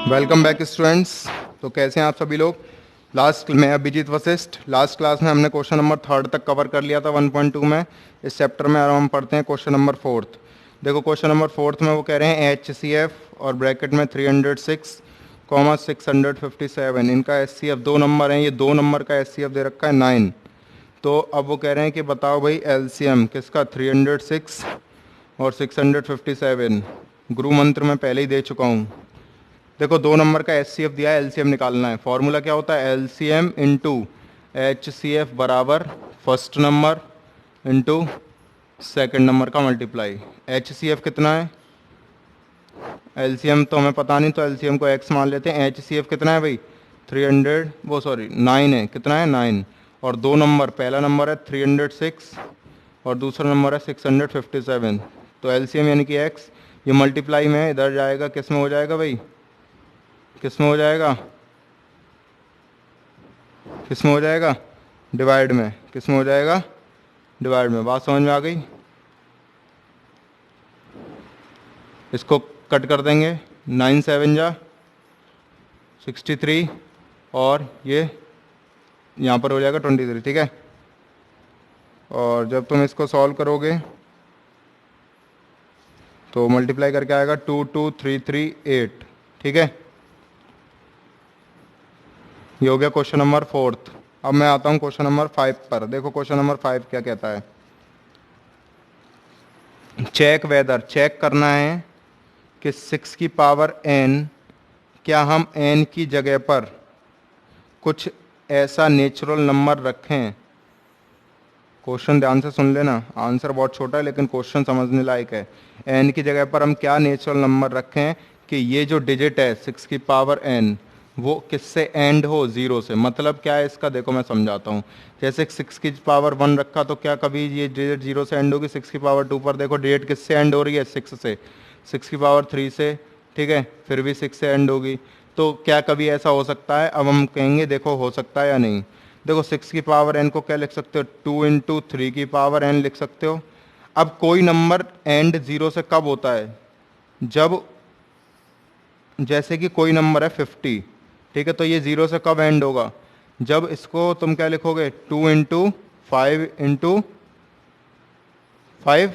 Welcome back students. तो कैसे हैं आप सभी लोग। मैं अभिजीत वशिष्ठ। लास्ट क्लास में हमने क्वेश्चन नंबर 3 तक कवर कर लिया था 1.2 में। इस चैप्टर में अब हम पढ़ते हैं क्वेश्चन नंबर 4। देखो क्वेश्चन नंबर 4 में वो कह रहे हैं HCF और ब्रैकेट में 306 कॉमा 657। इनका HCF 2 नंबर हैं, ये 2 नंबर का HCF दे रखा है 9। तो अब वो कह रहे हैं कि बताओ भाई LCM किसका 306 और 657। गुरु मंत्र में पहले ही दे चुका हूँ। देखो 2 नंबर का HCF दिया है, LCM निकालना है। फॉर्मूला क्या होता है, LCM इंटू HCF बराबर first number into second number का मल्टीप्लाई। HCF कितना है, LCM तो हमें पता नहीं, तो LCM को x मान लेते हैं। HCF कितना है भाई 9 है। कितना है 9। और 2 नंबर, पहला नंबर है 306 और दूसरा नंबर है 657। तो LCM यानी कि x, ये मल्टीप्लाई में इधर जाएगा, किस में हो जाएगा भाई, किस में हो जाएगा, किस में हो जाएगा, डिवाइड में। किस में हो जाएगा, डिवाइड में। बात समझ में आ गई। इसको कट कर देंगे, 9 7 जा 63 और ये यहाँ पर हो जाएगा 23। ठीक है। और जब तुम इसको सॉल्व करोगे तो मल्टीप्लाई करके आएगा 22338। ठीक है, ये हो गया क्वेश्चन नंबर 4। अब मैं आता हूँ क्वेश्चन नंबर 5 पर। देखो क्वेश्चन नंबर 5 क्या कहता है। चेक वेदर, चेक करना है कि 6 की पावर n, क्या हम n की जगह पर कुछ ऐसा नेचुरल नंबर रखें। क्वेश्चन ध्यान से सुन लेना, आंसर बहुत छोटा है लेकिन क्वेश्चन समझने लायक है। n की जगह पर हम क्या नेचुरल नंबर रखें कि ये जो डिजिट है 6 की पावर n वो किससे एंड हो, 0 से। मतलब क्या है इसका, देखो मैं समझाता हूँ। जैसे 6 की पावर 1 रखा तो क्या कभी ये डिजिट 0 से एंड होगी। 6 की पावर 2 पर देखो डिजिट किससे एंड हो रही है, 6 से। 6 की पावर 3 से, ठीक है, फिर भी 6 से एंड होगी। तो क्या कभी ऐसा हो सकता है। अब हम कहेंगे देखो हो सकता है या नहीं। देखो 6 की पावर n को क्या लिख सकते हो, 2 इंटू 3 की पावर n लिख सकते हो। अब कोई नंबर एंड 0 से कब होता है, जब जैसे कि कोई नंबर है 50, ठीक है, तो ये 0 से कब एंड होगा, जब इसको तुम क्या लिखोगे 2 इंटू 5 इंटू 5,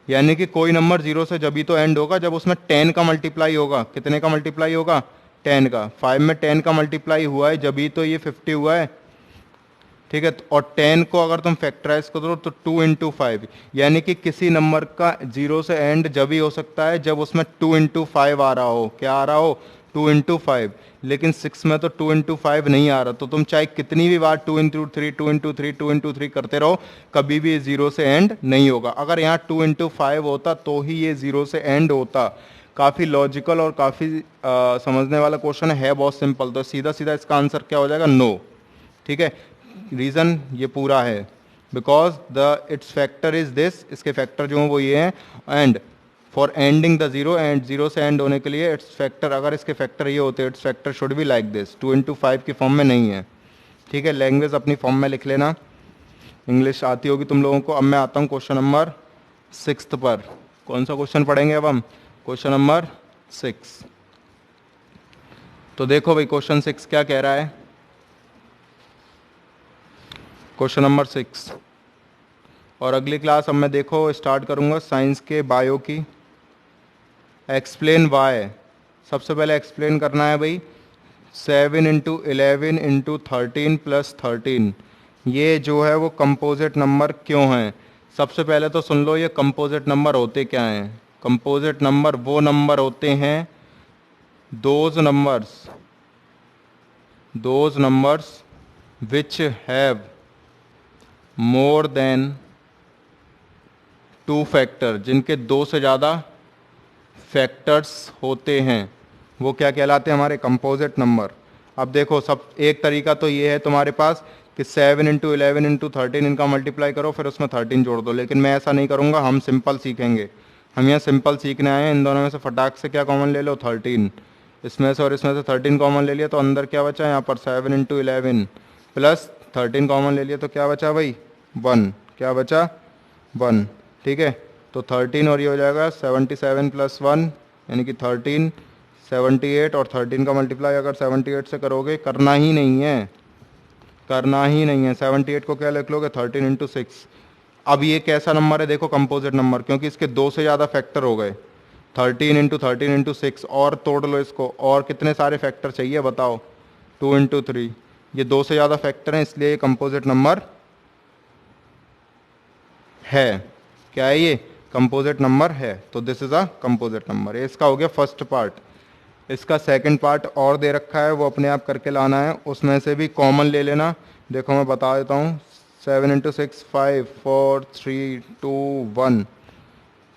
यानी कि कोई नंबर 0 से जब ही तो एंड होगा जब उसमें 10 का मल्टीप्लाई होगा। कितने का मल्टीप्लाई होगा, 10 का। 5 में 10 का मल्टीप्लाई हुआ है जब ही तो ये 50 हुआ है। ठीक है, और 10 को अगर तुम फैक्टराइज करो तो 2 इंटू 5, यानी कि किसी नंबर का 0 से एंड जब ही हो सकता है जब उसमें 2 इंटू 5 आ रहा हो। क्या आ रहा हो, 2 इंटू 5। लेकिन 6 में तो 2 इंटू 5 नहीं आ रहा, तो तुम चाहे कितनी भी बार 2 इंटू 3 2 इंटू 3 2 इंटू 3 करते रहो, कभी भी 0 से एंड नहीं होगा। अगर यहाँ 2 इंटू 5 होता तो ही ये 0 से एंड होता। काफ़ी लॉजिकल और काफ़ी समझने वाला क्वेश्चन है, बहुत सिंपल। तो सीधा सीधा इसका आंसर क्या हो जाएगा, नो। ठीक है, रीज़न ये पूरा है because the it's factor is this, इसके फैक्टर जो हैं वो ये हैं। And for ending the 0, and 0 से एंड होने के लिए इट्स फैक्टर, अगर इसके फैक्टर ये होते it's factor should be like this, 2 into 5 की फॉर्म में नहीं है। ठीक है, लैंग्वेज अपनी फॉर्म में लिख लेना, इंग्लिश आती होगी तुम लोगों को। अब मैं आता हूँ क्वेश्चन नंबर 6 पर। कौन सा क्वेश्चन पढ़ेंगे अब हम, क्वेश्चन नंबर 6। तो देखो भाई क्वेश्चन 6 क्या कह रहा है। क्वेश्चन नंबर 6, और अगली क्लास अब मैं देखो स्टार्ट करूंगा साइंस के बायो की। एक्सप्लेन वाई, सबसे पहले एक्सप्लेन करना है भाई 7 इंटू 11 इंटू 13 प्लस 13, ये जो है वो कंपोजिट नंबर क्यों हैं। सबसे पहले तो सुन लो ये कंपोजिट नंबर होते क्या हैं। कंपोजिट नंबर वो नंबर होते हैं, those numbers which have more than 2 factor, जिनके 2 से ज़्यादा फैक्टर्स होते हैं, वो क्या कहलाते हैं, हमारे कंपोजिट नंबर। अब देखो सब, एक तरीका तो ये है तुम्हारे पास कि 7 इंटू 11 इंटू 13 इनका मल्टीप्लाई करो फिर उसमें 13 जोड़ दो, लेकिन मैं ऐसा नहीं करूँगा, हम सिंपल सीखेंगे। हम यहाँ सिंपल सीखने आए हैं। इन दोनों में से फटाक से क्या कॉमन ले लो, 13। इसमें से और इसमें से 13 कॉमन ले लिया तो अंदर क्या बचा, यहाँ पर 7 इंटू 11 प्लस 13 कॉमन ले लिया तो क्या बचा भाई, 1। क्या बचा, 1। ठीक है, तो 13 और ये हो जाएगा 77 प्लस 1 यानी कि 13, 78 और 13 का मल्टीप्लाई अगर 78 से करोगे, करना ही नहीं है, करना ही नहीं है। 78 को क्या लिख लोगे, 13 इंटू 6। अब ये कैसा नंबर है देखो, कंपोजिट नंबर, क्योंकि इसके दो से ज़्यादा फैक्टर हो गए। 13 इंटू 6 और तोड़ लो इसको, और कितने सारे फैक्टर चाहिए बताओ, 2 इंटू 3। ये दो से ज़्यादा फैक्टर हैं, इसलिए ये कंपोजिट नंबर है। क्या है ये, कंपोजिट नंबर है। तो this is a composite number. इसका हो गया फर्स्ट पार्ट। इसका सेकंड पार्ट और दे रखा है, वो अपने आप करके लाना है, उसमें से भी कॉमन ले लेना। देखो मैं बता देता हूँ, 7 इंटू 6 5 4 3 2 1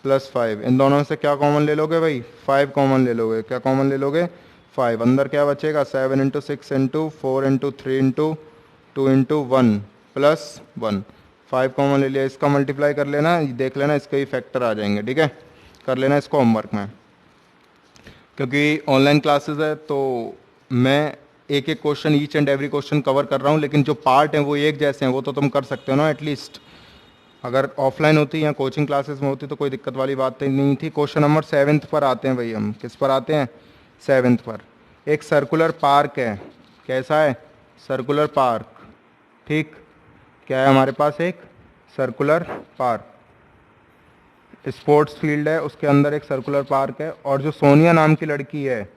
प्लस 5, इन दोनों में से क्या कॉमन ले लोगे भाई, 5 कॉमन ले लोगे। क्या कॉमन ले लोगे, 5। अंदर क्या बचेगा, 7 into 6 into 4 into 3 into 2 into 1 plus 1, 5 common ले लिया। इसका मल्टीप्लाई कर लेना, देख लेना इसके ही फैक्टर आ जाएंगे, ठीक है। कर लेना इसको होमवर्क में, क्योंकि ऑनलाइन क्लासेस है तो मैं एक एक question, each and every question cover कर रहा हूँ, लेकिन जो पार्ट हैं वो एक जैसे हैं, वो तो तुम कर सकते हो ना एटलीस्ट। अगर ऑफलाइन होती या कोचिंग क्लासेस में होती तो कोई दिक्कत वाली बात नहीं थी। क्वेश्चन नंबर 7 पर आते हैं भाई, हम किस पर आते हैं, 7 पर। एक सर्कुलर पार्क है, कैसा है, सर्कुलर पार्क, ठीक। क्या है हमारे पास, एक सर्कुलर पार्क, स्पोर्ट्स फील्ड है, उसके अंदर एक सर्कुलर पार्क है, और जो सोनिया नाम की लड़की है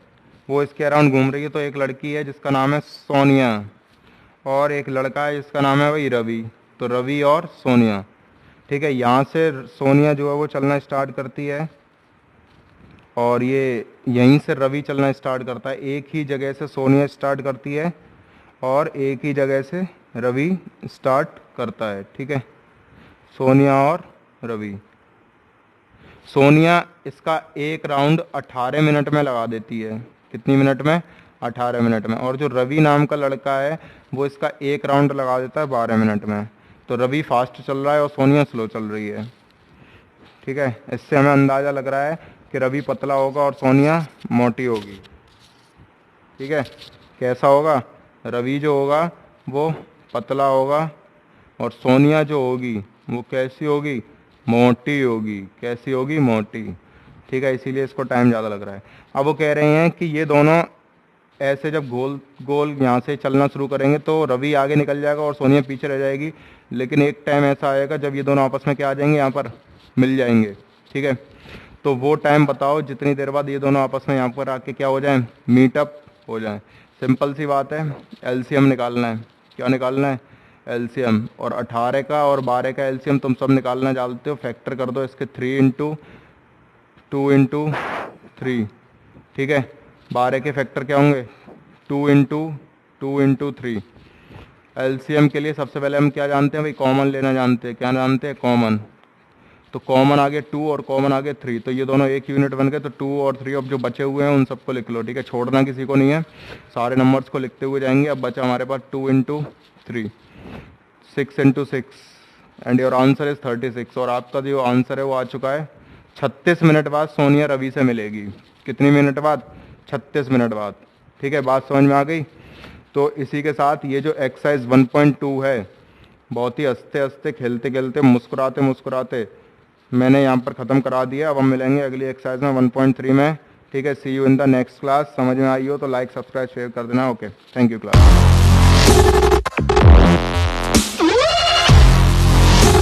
वो इसके अराउंड घूम रही है। तो एक लड़की है जिसका नाम है सोनिया, और एक लड़का है जिसका नाम है भाई रवि। तो रवि और सोनिया, ठीक है। यहाँ से सोनिया जो है वो चलना स्टार्ट करती है, और ये यहीं से रवि चलना स्टार्ट करता है। एक ही जगह से सोनिया स्टार्ट करती है और एक ही जगह से रवि स्टार्ट करता है, ठीक है। सोनिया और रवि, सोनिया इसका एक राउंड 18 मिनट में लगा देती है। कितनी मिनट में, 18 मिनट में। और जो रवि नाम का लड़का है वो इसका एक राउंड लगा देता है 12 मिनट में। तो रवि फास्ट चल रहा है और सोनिया स्लो चल रही है, ठीक है। इससे हमें अंदाज़ा लग रहा है कि रवि पतला होगा और सोनिया मोटी होगी, ठीक है। कैसा होगा, रवि जो होगा वो पतला होगा और सोनिया जो होगी वो कैसी होगी, मोटी होगी। कैसी होगी, मोटी, ठीक है। इसीलिए इसको टाइम ज़्यादा लग रहा है। अब वो कह रहे हैं कि ये दोनों ऐसे जब गोल गोल यहाँ से चलना शुरू करेंगे तो रवि आगे निकल जाएगा और सोनिया पीछे रह जाएगी, लेकिन एक टाइम ऐसा आएगा जब ये दोनों आपस में क्या आ जाएंगे, यहाँ पर मिल जाएंगे, ठीक है। तो वो टाइम बताओ जितनी देर बाद ये दोनों आपस में यहाँ पर आके क्या हो जाए, मीटअप हो जाए। सिंपल सी बात है, एलसीएम निकालना है। क्या निकालना है, एलसीएम। और 18 का और 12 का एलसीएम तुम सब निकालना जानते हो, फैक्टर कर दो इसके 3 इंटू 2 इंटू 3, ठीक है। 12 के फैक्टर क्या होंगे, 2 इंटू 3। एलसीएम के लिए सबसे पहले हम क्या जानते हैं भाई, कॉमन लेना जानते हैं। क्या जानते हैं, कॉमन। तो कॉमन आगे 2 और कॉमन आगे 3, तो ये दोनों एक यूनिट बन गए। तो 2 और 3 अब जो बचे हुए हैं उन सबको लिख लो, ठीक है। छोड़ना किसी को नहीं है, सारे नंबर्स को लिखते हुए जाएंगे। अब बचा हमारे पास 2 into 3, 6 into 6, and your answer is 36। और आपका जो आंसर है वो आ चुका है 36 मिनट बाद सोनिया रवि से मिलेगी। कितनी मिनट बाद, 36 मिनट बाद, ठीक है। बात समझ में आ गई। तो इसी के साथ ये जो एक्सरसाइज 1.2 है, बहुत ही हंसते हंसते, खेलते खेलते, मुस्कुराते मुस्कुराते मैंने यहाँ पर ख़त्म करा दिया। अब हम मिलेंगे अगली एक्सरसाइज में 1.3 में, ठीक है। See you in the next class. समझ में आई हो तो लाइक सब्सक्राइब शेयर कर देना। Okay, thank you class.